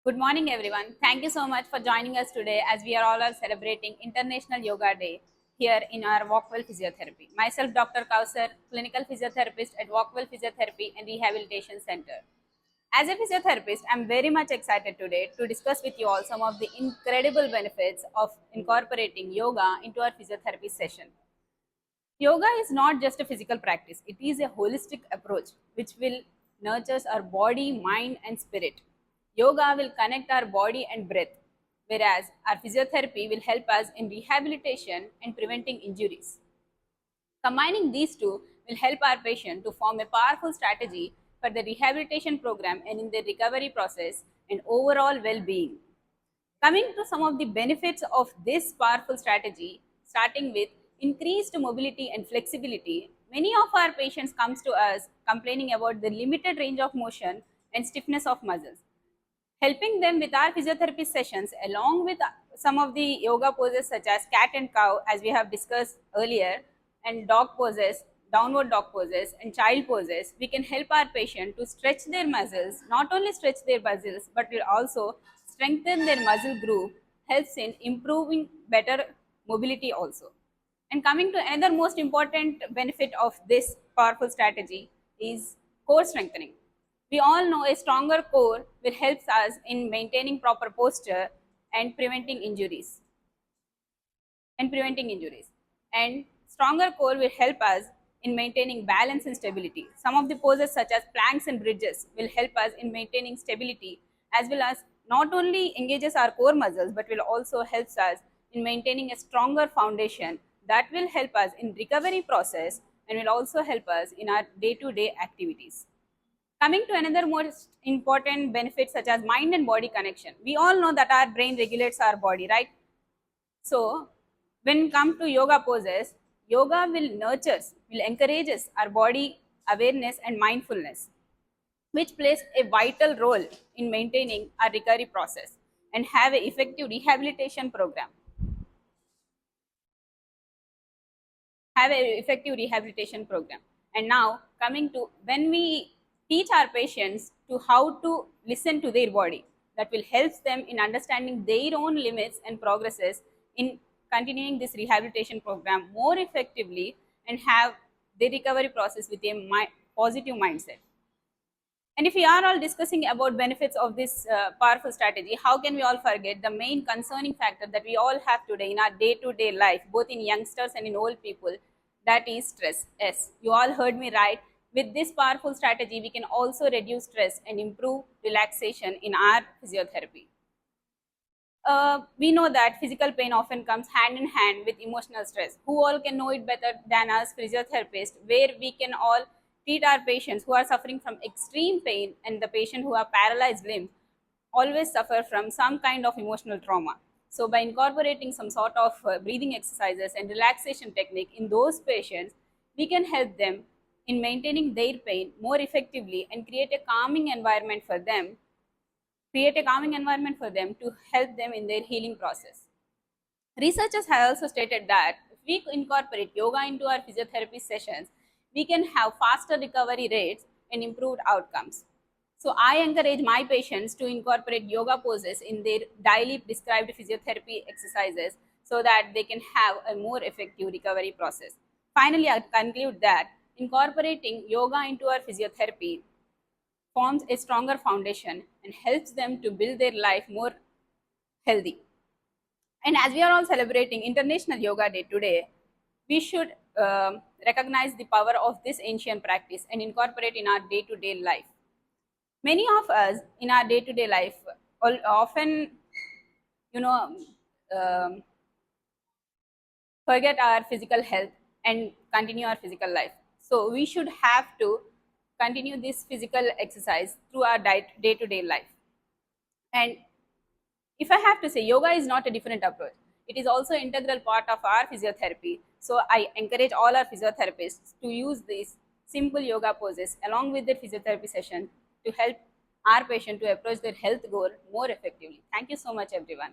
Good morning, everyone. Thank you so much for joining us today as we are all celebrating International Yoga Day here in our Walkwell Physiotherapy. Myself, Dr. Kausar, clinical physiotherapist at Walkwell Physiotherapy and Rehabilitation Center. As a physiotherapist, I'm very much excited today to discuss with you all some of the incredible benefits of incorporating yoga into our physiotherapy session. Yoga is not just a physical practice, it is a holistic approach which will nurture our body, mind, and spirit. Yoga will connect our body and breath, whereas our physiotherapy will help us in rehabilitation and preventing injuries. Combining these two will help our patient to form a powerful strategy for the rehabilitation program and in the recovery process and overall well being. Coming to some of the benefits of this powerful strategy, starting with increased mobility and flexibility, many of our patients comes to us complaining about the limited range of motion and stiffness of muscles. Helping them with our physiotherapy sessions along with some of the yoga poses such as cat and cow as we have discussed earlier and dog poses, downward dog poses and child poses, we can help our patient to stretch their muscles, not only stretch their muscles but will also strengthen their muscle group, helps in improving better mobility also. And coming to another most important benefit of this powerful strategy is core strengthening. We all know a stronger core will help us in maintaining proper posture and preventing injuries. And stronger core will help us in maintaining balance and stability. Some of the poses such as planks and bridges will help us in maintaining stability as well as not only engages our core muscles but will also helps us in maintaining a stronger foundation that will help us in recovery process and will also help us in our day-to-day activities. Coming to another most important benefit such as mind and body connection. We all know that our brain regulates our body, right? So when come to yoga poses, yoga will encourages our body awareness and mindfulness, which plays a vital role in maintaining our recovery process and have an effective rehabilitation program. And now coming to when we teach our patients to how to listen to their body, that will help them in understanding their own limits and progresses in continuing this rehabilitation program more effectively and have the recovery process with a positive mindset. And if we are all discussing about benefits of this powerful strategy, how can we all forget the main concerning factor that we all have today in our day-to-day life, both in youngsters and in old people, that is stress. Yes, you all heard me right. With this powerful strategy, we can also reduce stress and improve relaxation in our physiotherapy. We know that physical pain often comes hand in hand with emotional stress. Who all can know it better than us physiotherapists, where we can all treat our patients who are suffering from extreme pain and the patient who are paralyzed limbs always suffer from some kind of emotional trauma. So by incorporating some sort of breathing exercises and relaxation technique in those patients, we can help them in maintaining their pain more effectively and create a calming environment for them to help them in their healing process. Researchers have also stated that if we incorporate yoga into our physiotherapy sessions, we can have faster recovery rates and improved outcomes. So I encourage my patients to incorporate yoga poses in their daily prescribed physiotherapy exercises so that they can have a more effective recovery process. Finally, I conclude that incorporating yoga into our physiotherapy forms a stronger foundation and helps them to build their life more healthy. And as we are all celebrating International Yoga Day today, we should recognize the power of this ancient practice and incorporate in our day-to-day life. Many of us in our day-to-day life often, you know, um, forget our physical health and continue our physical life. So we should have to continue this physical exercise through our day-to-day life. And if I have to say, yoga is not a different approach. It is also an integral part of our physiotherapy. So I encourage all our physiotherapists to use these simple yoga poses along with their physiotherapy session to help our patient to approach their health goal more effectively. Thank you so much, everyone.